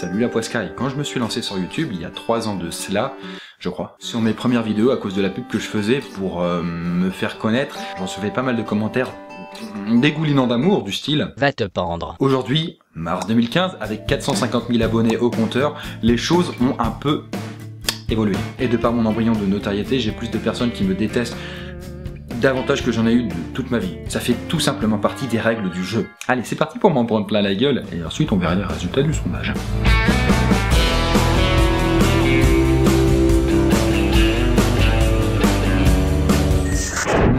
Salut la Poiscaille. Quand je me suis lancé sur YouTube, il y a 3 ans de cela, je crois, sur mes premières vidéos, à cause de la pub que je faisais pour me faire connaître, j'en recevais pas mal de commentaires dégoulinants d'amour, du style « Va te pendre ». Aujourd'hui, mars 2015, avec 450 000 abonnés au compteur, les choses ont un peu évolué. Et de par mon embryon de notoriété, j'ai plus de personnes qui me détestent davantage que j'en ai eu de toute ma vie. Ça fait tout simplement partie des règles du jeu. Allez, c'est parti pour m'en prendre plein la gueule, et ensuite on verra les résultats du sondage.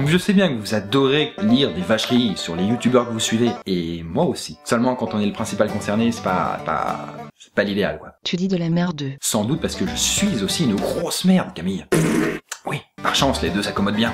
Je sais bien que vous adorez lire des vacheries sur les youtubeurs que vous suivez, et moi aussi. Seulement quand on est le principal concerné, c'est pas l'idéal, quoi. Tu dis de la merde. Sans doute parce que je suis aussi une grosse merde, Camille. Oui, par chance, les deux s'accommodent bien.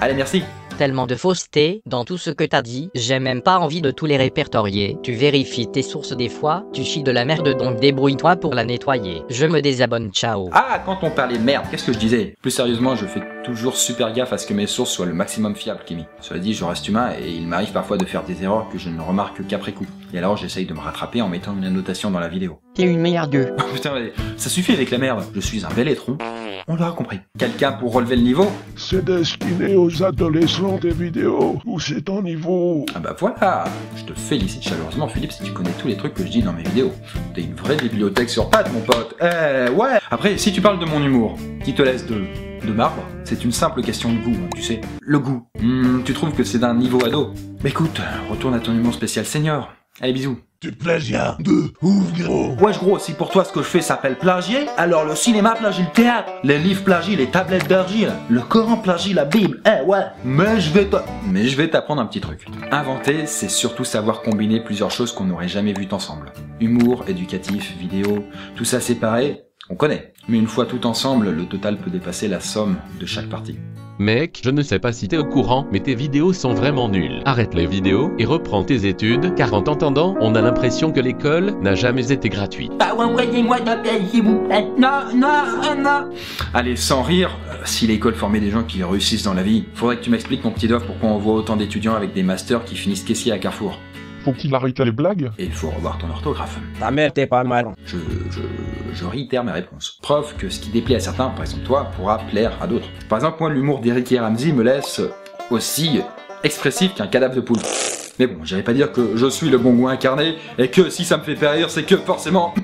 Allez, merci. Tellement de fausseté dans tout ce que t'as dit, j'ai même pas envie de tous les répertorier. Tu vérifies tes sources des fois, tu chies de la merde donc débrouille-toi pour la nettoyer. Je me désabonne, ciao. Ah, quand on parlait merde, qu'est-ce que je disais? Plus sérieusement, je fais toujours super gaffe à ce que mes sources soient le maximum fiables, Kimi. Cela dit, je reste humain et il m'arrive parfois de faire des erreurs que je ne remarque qu'après coup. Et alors j'essaye de me rattraper en mettant une annotation dans la vidéo. T'es une merde. Oh putain, ça suffit avec la merde. Je suis un bel étron. On l'aura compris. Quelqu'un pour relever le niveau? C'est destiné aux adolescents des vidéos. Où c'est ton niveau? Ah bah voilà. Je te félicite chaleureusement, Philippe, si tu connais tous les trucs que je dis dans mes vidéos. T'es une vraie bibliothèque sur pattes, mon pote. Ouais. Après, si tu parles de mon humour, qui te laisse de marbre, c'est une simple question de goût, tu sais. Le goût. Tu trouves que c'est d'un niveau ado? Bah écoute, retourne à ton humour spécial senior. Allez, bisous. Tu plagiat de ouf, gros. Wesh gros, si pour toi ce que je fais s'appelle plagier, alors le cinéma plagie le théâtre, les livres plagient les tablettes d'argile, le Coran plagie la Bible, ouais. Mais je vais t'apprendre un petit truc. Inventer, c'est surtout savoir combiner plusieurs choses qu'on n'aurait jamais vues ensemble. Humour, éducatif, vidéo, tout ça séparé, on connaît. Mais une fois tout ensemble, le total peut dépasser la somme de chaque partie. Mec, je ne sais pas si t'es au courant, mais tes vidéos sont vraiment nulles. Arrête les vidéos et reprends tes études, car en t'entendant, on a l'impression que l'école n'a jamais été gratuite. Envoyez-moi de paix, s'il vous plaît. Non. Allez, sans rire, si l'école formait des gens qui réussissent dans la vie, faudrait que tu m'expliques, mon petit doigt, pourquoi on voit autant d'étudiants avec des masters qui finissent caissiers à Carrefour. Faut qu'il arrête les blagues. Et il faut revoir ton orthographe. Ta mère t'es pas mal. Je réitère mes réponses. Preuve que ce qui déplaît à certains, par exemple toi, pourra plaire à d'autres. Par exemple, moi, l'humour d'Eric et Ramsey me laisse aussi expressif qu'un cadavre de poule. Mais bon, j'irai pas dire que je suis le bon goût incarné, et que si ça me fait pas rire, c'est que forcément,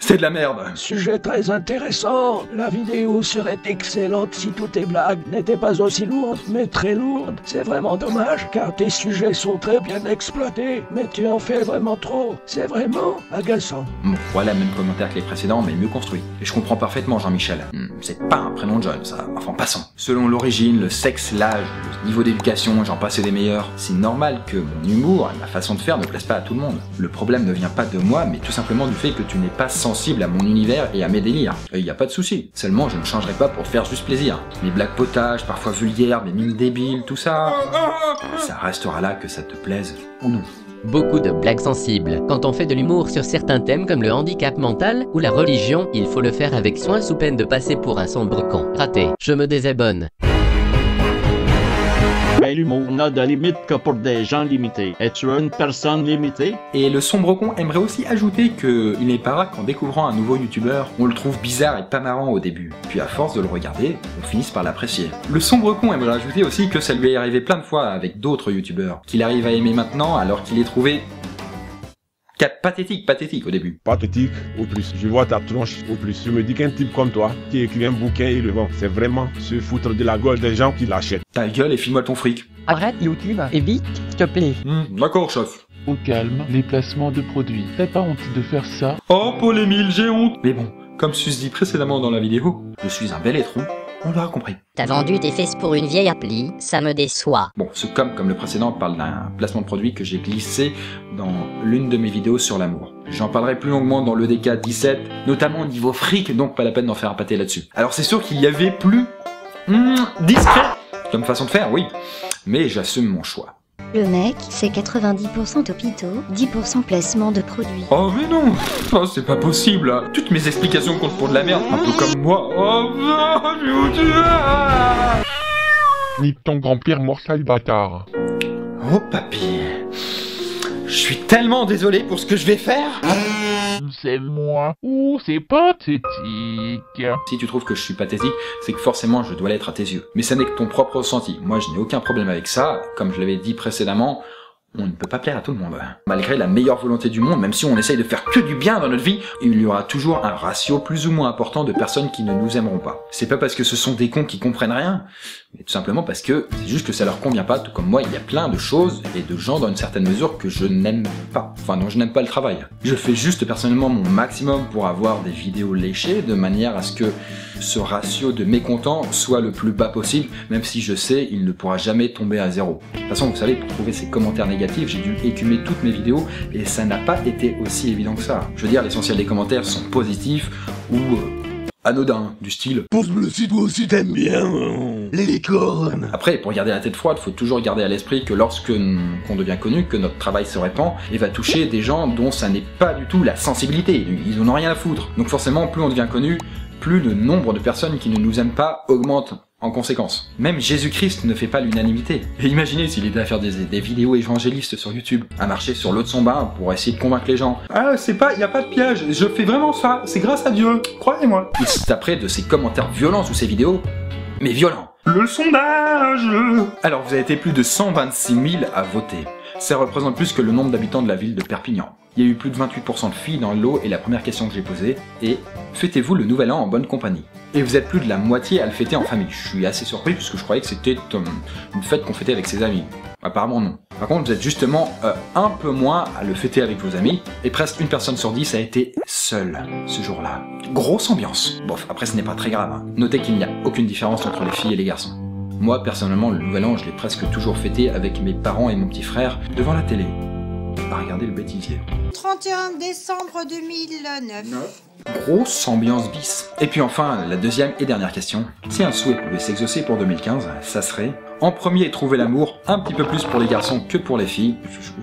c'est de la merde. Sujet très intéressant. La vidéo serait excellente si toutes tes blagues n'étaient pas aussi lourdes, mais très lourdes. C'est vraiment dommage, car tes sujets sont très bien exploités, mais tu en fais vraiment trop. C'est vraiment agaçant. Bon, voilà, même commentaire que les précédents, mais mieux construit. Et je comprends parfaitement Jean-Michel. C'est pas un prénom de jeune, ça. Enfin, passons. Selon l'origine, le sexe, l'âge, le niveau d'éducation, j'en passe des meilleurs, c'est normal que mon humour et ma façon de faire ne plaisent pas à tout le monde. Le problème ne vient pas de moi, mais tout simplement du fait que tu n'es pas sensible à mon univers et à mes délires. Et y a pas de souci. Seulement, je ne changerai pas pour te faire juste plaisir. Mes blagues potages, parfois vulgaires, mes mimes débiles, tout ça, ça restera là que ça te plaise ou non. Beaucoup de blagues sensibles. Quand on fait de l'humour sur certains thèmes comme le handicap mental ou la religion, il faut le faire avec soin sous peine de passer pour un sombre con. Raté. Je me désabonne. Mais l'humour n'a de limite que pour des gens limités. Es-tu une personne limitée? Et le sombre con aimerait aussi ajouter que il n'est pas rare qu'en découvrant un nouveau youtubeur, on le trouve bizarre et pas marrant au début. Puis à force de le regarder, on finisse par l'apprécier. Le sombre con aimerait ajouter aussi que ça lui est arrivé plein de fois avec d'autres youtubeurs, qu'il arrive à aimer maintenant alors qu'il est trouvé pathétique au début. Pathétique, au plus. Je vois ta tronche, au plus. Je me dis qu'un type comme toi, qui écrit un bouquin et le vend, c'est vraiment se foutre de la gueule des gens qui l'achètent. Ta gueule et file-moi ton fric. Arrête YouTube et vite, s'il te plaît. D'accord, chef. Au calme, les placements de produits. T'as pas honte de faire ça? Oh, Paul Émile, j'ai honte. Mais bon, comme sus dit précédemment dans la vidéo, je suis un bel étron. On l'aura compris. T'as vendu tes fesses pour une vieille appli, ça me déçoit. Bon, ce comme le précédent parle d'un placement de produit que j'ai glissé dans l'une de mes vidéos sur l'amour. J'en parlerai plus longuement dans l'EDK 17, notamment au niveau fric, donc pas la peine d'en faire un pâté là-dessus. Alors c'est sûr qu'il y avait plus discret comme façon de faire, oui, mais j'assume mon choix. Le mec, c'est 90% hôpitaux, 10% placement de produits. Oh mais non, oh, c'est pas possible. Toutes mes explications comptent pour de la merde, un peu comme moi. Oh non, je vais vous tuer. Nique ton grand-père mortel bâtard. Oh papy, je suis tellement désolé pour ce que je vais faire. c'est moi. Ouh, c'est pathétique. Si tu trouves que je suis pathétique, c'est que forcément je dois l'être à tes yeux. Mais ça n'est que ton propre ressenti. Moi je n'ai aucun problème avec ça, comme je l'avais dit précédemment, on ne peut pas plaire à tout le monde. Malgré la meilleure volonté du monde, même si on essaye de faire que du bien dans notre vie, il y aura toujours un ratio plus ou moins important de personnes qui ne nous aimeront pas. C'est pas parce que ce sont des cons qui comprennent rien, mais tout simplement parce que c'est juste que ça leur convient pas, tout comme moi, il y a plein de choses et de gens dans une certaine mesure que je n'aime pas. Enfin, dont je n'aime pas le travail. Je fais juste personnellement mon maximum pour avoir des vidéos léchées de manière à ce que ce ratio de mécontents soit le plus bas possible, même si je sais il ne pourra jamais tomber à zéro. De toute façon, vous savez, pour trouver ces commentaires négatifs, j'ai dû écumer toutes mes vidéos et ça n'a pas été aussi évident que ça. Je veux dire, l'essentiel des commentaires sont positifs ou anodins, du style « Pose-le si toi aussi t'aimes bien les licornes ». Après, pour garder la tête froide, faut toujours garder à l'esprit que lorsque qu'on devient connu, que notre travail se répand et va toucher des gens dont ça n'est pas du tout la sensibilité, ils en ont rien à foutre. Donc forcément, plus on devient connu, plus le nombre de personnes qui ne nous aiment pas augmente en conséquence. Même Jésus-Christ ne fait pas l'unanimité. Et imaginez s'il était à faire des vidéos évangélistes sur YouTube, à marcher sur l'eau de son bain pour essayer de convaincre les gens. Ah, y a pas de piège, je fais vraiment ça, c'est grâce à Dieu, croyez-moi. Il se taperait de ses commentaires violents sous ses vidéos, mais violents. Le sondage. Alors vous avez été plus de 126 000 à voter. Ça représente plus que le nombre d'habitants de la ville de Perpignan. Il y a eu plus de 28% de filles dans le lot et la première question que j'ai posée est « Fêtez-vous le nouvel an en bonne compagnie ?» Et vous êtes plus de la moitié à le fêter en famille. Je suis assez surpris puisque je croyais que c'était une fête qu'on fêtait avec ses amis. Apparemment non. Par contre vous êtes justement un peu moins à le fêter avec vos amis et presque une personne sur 10 a été seule ce jour-là. Grosse ambiance. Bof, après ce n'est pas très grave. Notez qu'il n'y a aucune différence entre les filles et les garçons. Moi personnellement le nouvel an je l'ai presque toujours fêté avec mes parents et mon petit frère devant la télé. À regarder le bêtisier. 31 décembre 2009. Grosse ambiance bis. Et puis enfin, la deuxième et dernière question. Si un souhait pouvait s'exaucer pour 2015, ça serait en premier trouver l'amour un petit peu plus pour les garçons que pour les filles.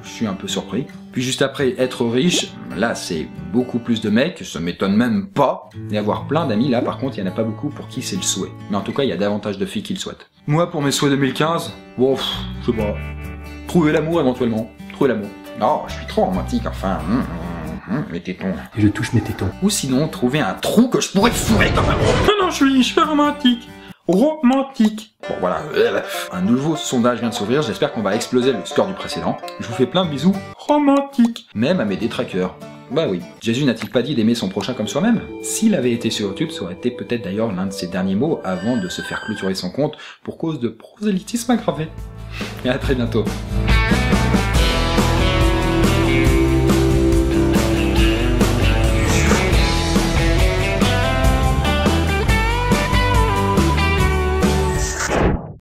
Je suis un peu surpris. Puis juste après être riche, là c'est beaucoup plus de mecs, ça m'étonne même pas. Et avoir plein d'amis, là par contre il n'y en a pas beaucoup pour qui c'est le souhait. Mais en tout cas il y a davantage de filles qui le souhaitent. Moi pour mes souhaits 2015, bon, je sais pas. Trouver l'amour éventuellement. Trouver l'amour. Non, je suis trop romantique, enfin, mes tétons. Et je touche mes tétons. Ou sinon, trouver un trou que je pourrais fourrer comme un... Non, je suis romantique. Romantique. Bon, voilà. Un nouveau sondage vient de s'ouvrir, j'espère qu'on va exploser le score du précédent. Je vous fais plein de bisous romantiques. Même à mes détraqueurs. Bah oui, Jésus n'a-t-il pas dit d'aimer son prochain comme soi-même? S'il avait été sur YouTube, ça aurait été peut-être d'ailleurs l'un de ses derniers mots avant de se faire clôturer son compte pour cause de prosélytisme aggravé. Et à très bientôt.